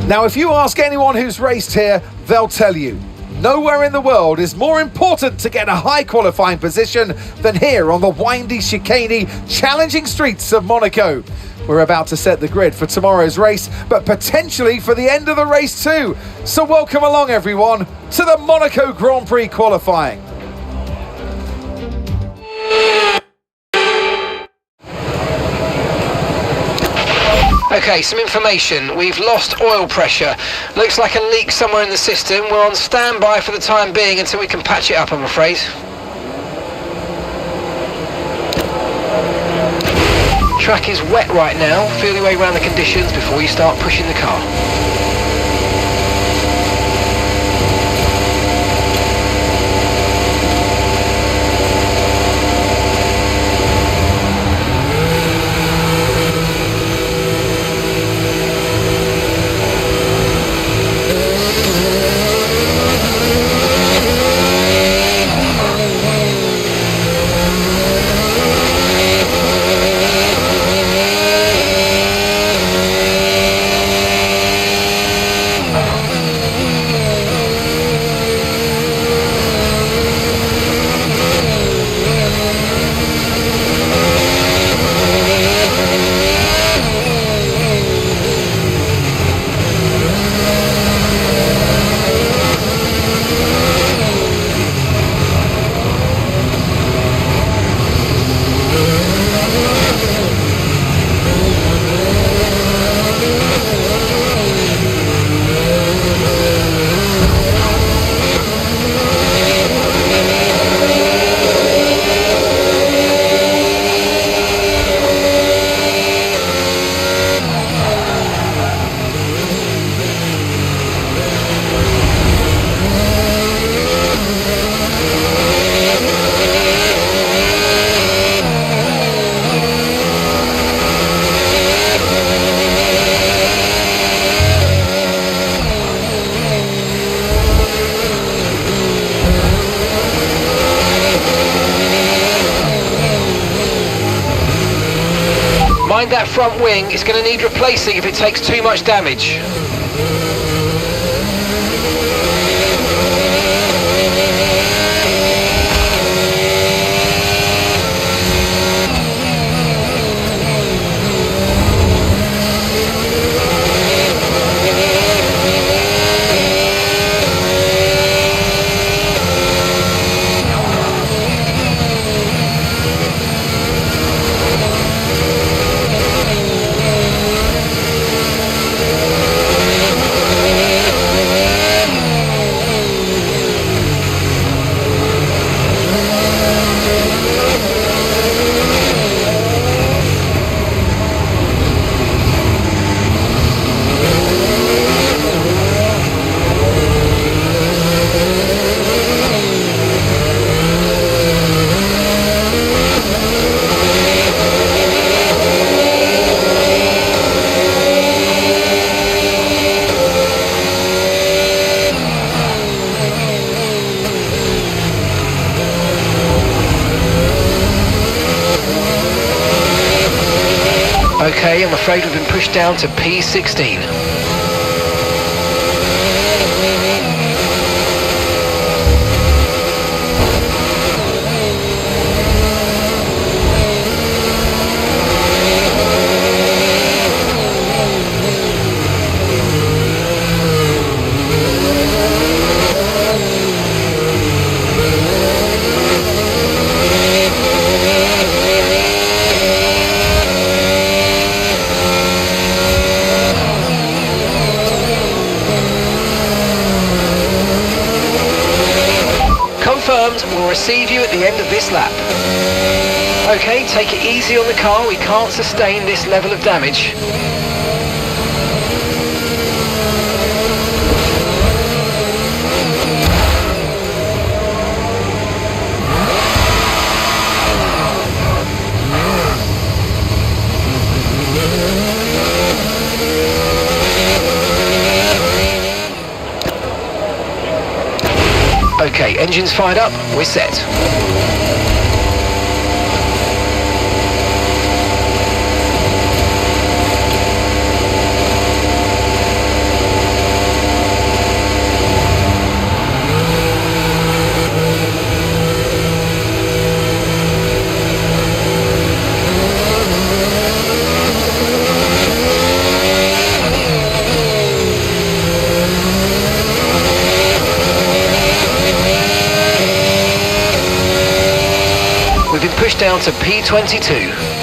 Now, if you ask anyone who's raced here, they'll tell you, nowhere in the world is more important to get a high qualifying position than here on the windy, chicaney, challenging streets of Monaco. We're about to set the grid for tomorrow's race, but potentially for the end of the race too. So welcome along everyone to the Monaco Grand Prix qualifying. Okay, some information. We've lost oil pressure. Looks like a leak somewhere in the system. We're on standby for the time being until we can patch it up, I'm afraid. Track is wet right now. Feel your way around the conditions before you start pushing the car. Mind that front wing, it's going to need replacing if it takes too much damage. Okay, I'm afraid we've been pushed down to P16. We'll receive you at the end of this lap. Okay, take it easy on the car, we can't sustain this level of damage. Okay, engines fired up, we're set. down to P22.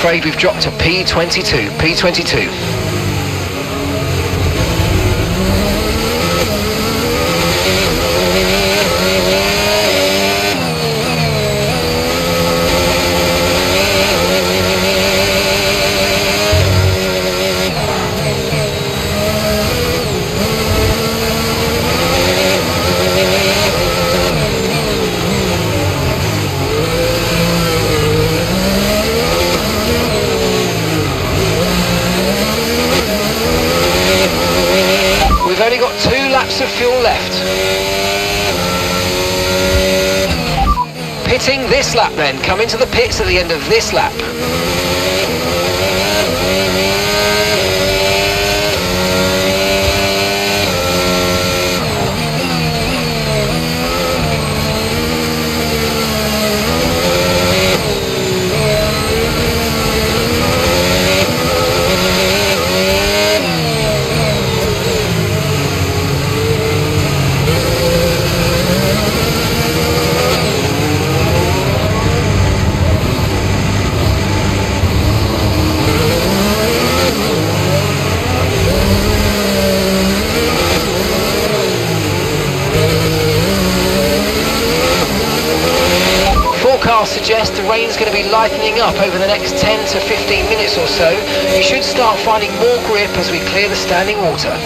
Afraid we've dropped to P22. We've only got 2 laps of fuel left. Pitting this lap then. Come into the pits at the end of this lap. Forecasts suggest the rain's going to be lightening up over the next 10 to 15 minutes or so. You should start finding more grip as we clear the standing water.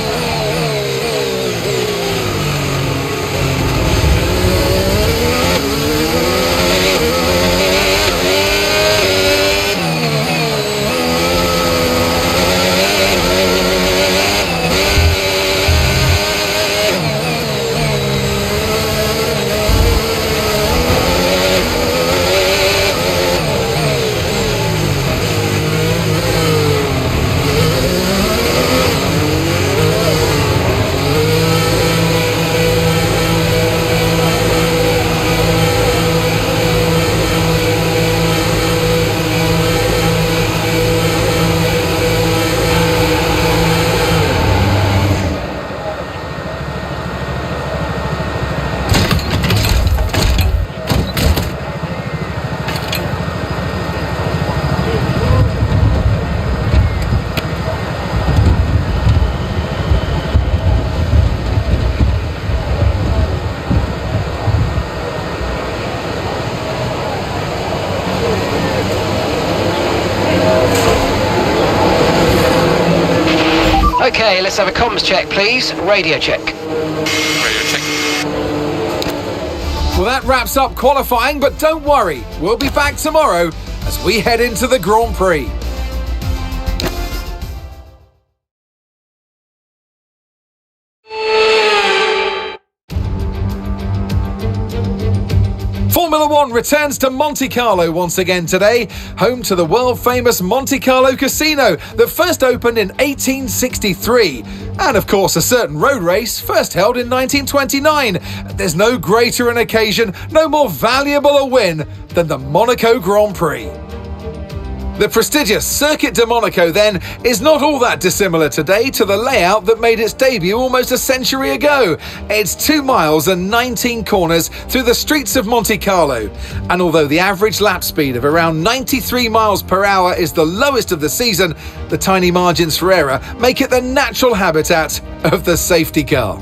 Okay, let's have a comms check, please. Radio check. Radio check. Well, that wraps up qualifying, but don't worry, we'll be back tomorrow as we head into the Grand Prix. Formula One returns to Monte Carlo once again today, home to the world-famous Monte Carlo Casino that first opened in 1863. And of course, a certain road race first held in 1929. There's no greater an occasion, no more valuable a win than the Monaco Grand Prix. The prestigious Circuit de Monaco, then, is not all that dissimilar today to the layout that made its debut almost a century ago. It's 2 miles and 19 corners through the streets of Monte Carlo. And although the average lap speed of around 93 miles per hour is the lowest of the season, the tiny margins for error make it the natural habitat of the safety car.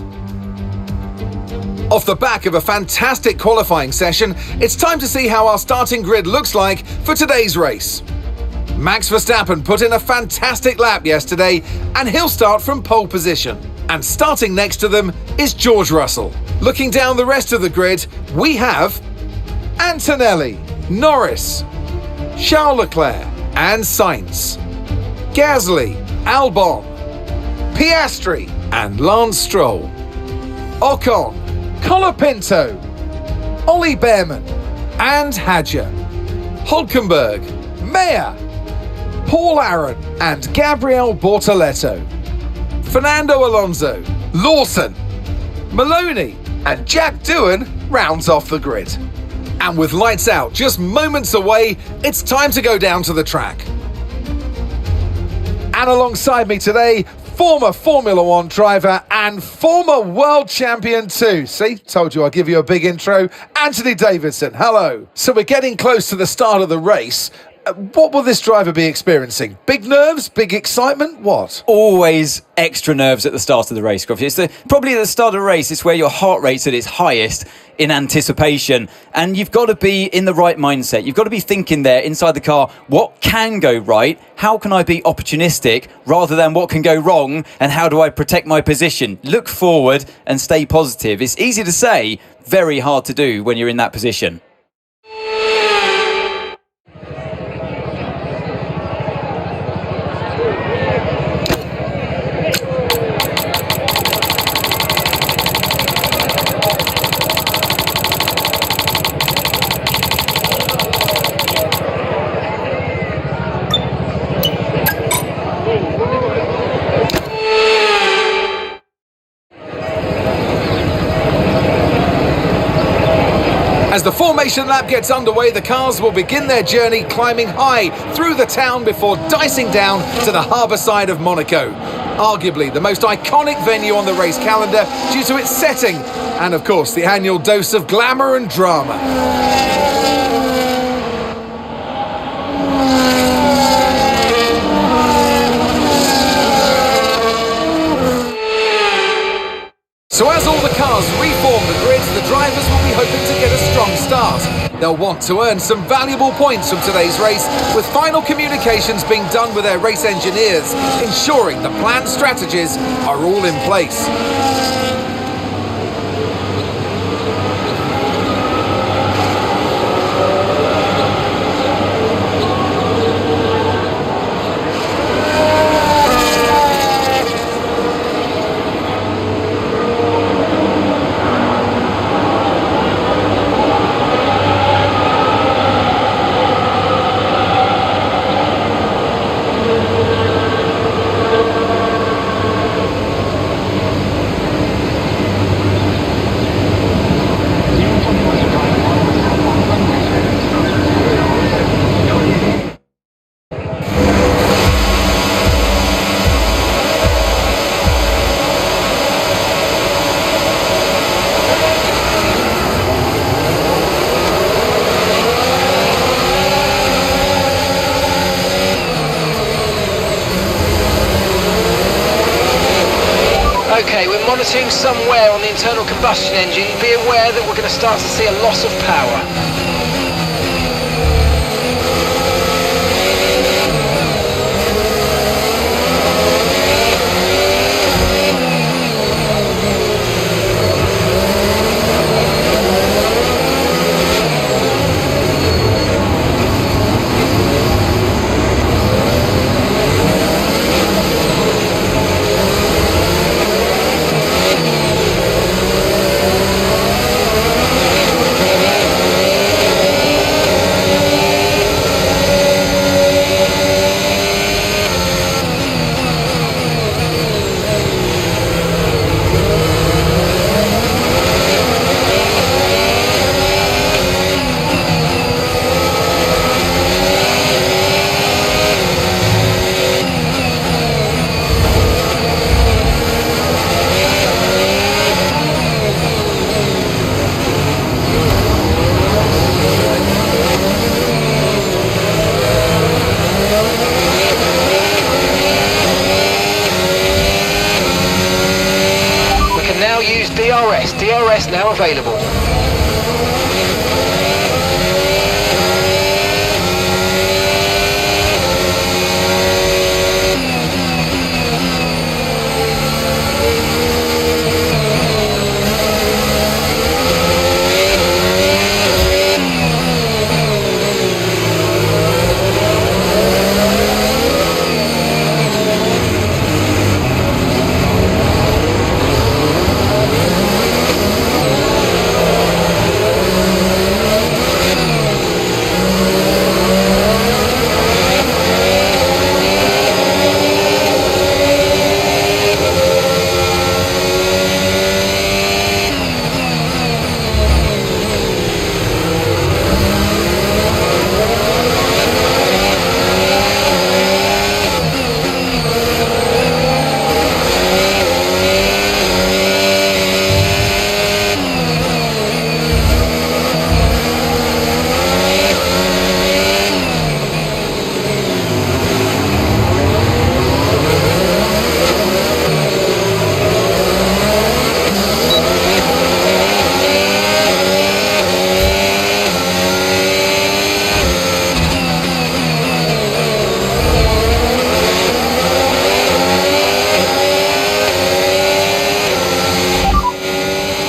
Off the back of a fantastic qualifying session, it's time to see how our starting grid looks like for today's race. Max Verstappen put in a fantastic lap yesterday, and he'll start from pole position. And starting next to them is George Russell. Looking down the rest of the grid, we have Antonelli, Norris, Charles Leclerc and Sainz, Gasly, Albon, Piastri and Lance Stroll, Ocon, Colapinto, Ollie Behrman and Hadjar, Hülkenberg, Mayer, Paul Aaron and Gabriel Bortoleto, Fernando Alonso, Lawson, Maloney and Jack Doohan rounds off the grid. And with lights out just moments away, it's time to go down to the track. And alongside me today, former Formula One driver and former world champion too. See, told you I'd give you a big intro. Anthony Davidson, hello. So we're getting close to the start of the race. What will this driver be experiencing? Big nerves? Big excitement? What? Always extra nerves at the start of the race, Scruffy. It's probably at the start of the race, it's where your heart rate's at its highest in anticipation. And you've got to be in the right mindset. You've got to be thinking there inside the car, what can go right? How can I be opportunistic rather than what can go wrong? And how do I protect my position? Look forward and stay positive. It's easy to say, very hard to do when you're in that position. As the formation lap gets underway, the cars will begin their journey climbing high through the town before dicing down to the harbour side of Monaco. Arguably the most iconic venue on the race calendar due to its setting and, of course, the annual dose of glamour and drama. So as all the cars reform the grids, the drivers will be hoping to get a strong start. They'll want to earn some valuable points from today's race, with final communications being done with their race engineers, ensuring the planned strategies are all in place. Okay, we're monitoring somewhere on the internal combustion engine. Be aware that we're going to start to see a loss of power. DRS now available.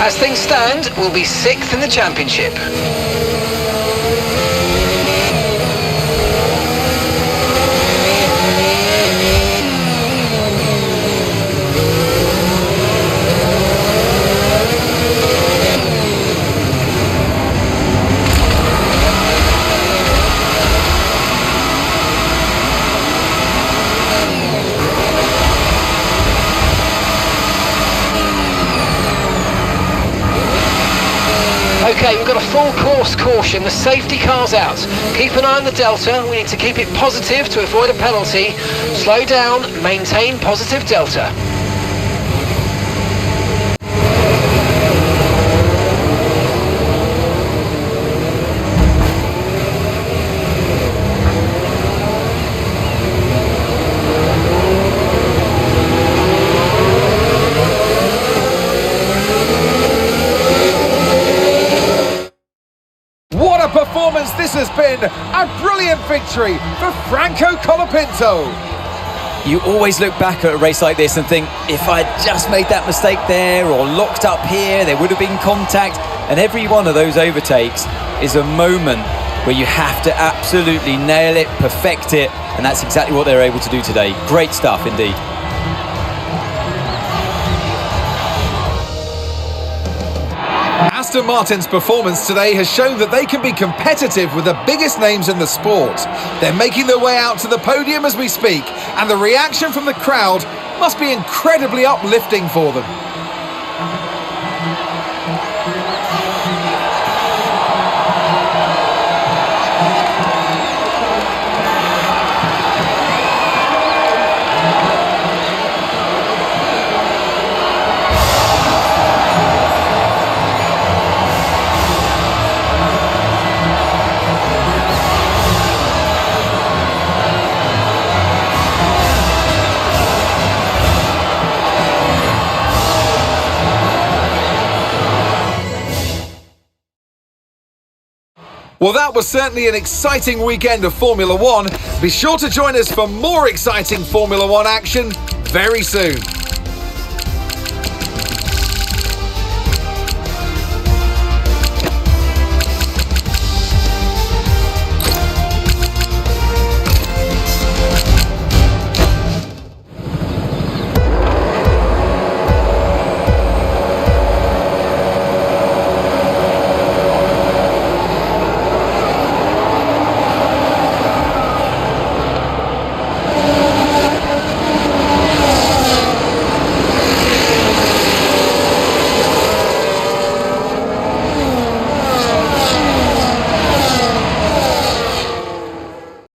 As things stand, we'll be 6th in the championship. Okay, we've got a full course caution. The safety car's out. Keep an eye on the delta. We need to keep it positive to avoid a penalty. Slow down, maintain positive delta. What a performance this has been! A brilliant victory for Franco Colapinto. You always look back at a race like this and think, if I'd just made that mistake there or locked up here, there would have been contact. And every one of those overtakes is a moment where you have to absolutely nail it, perfect it, and that's exactly what they're able to do today. Great stuff indeed. Aston Martin's performance today has shown that they can be competitive with the biggest names in the sport. They're making their way out to the podium as we speak, and the reaction from the crowd must be incredibly uplifting for them. Well, that was certainly an exciting weekend of Formula One. Be sure to join us for more exciting Formula One action very soon.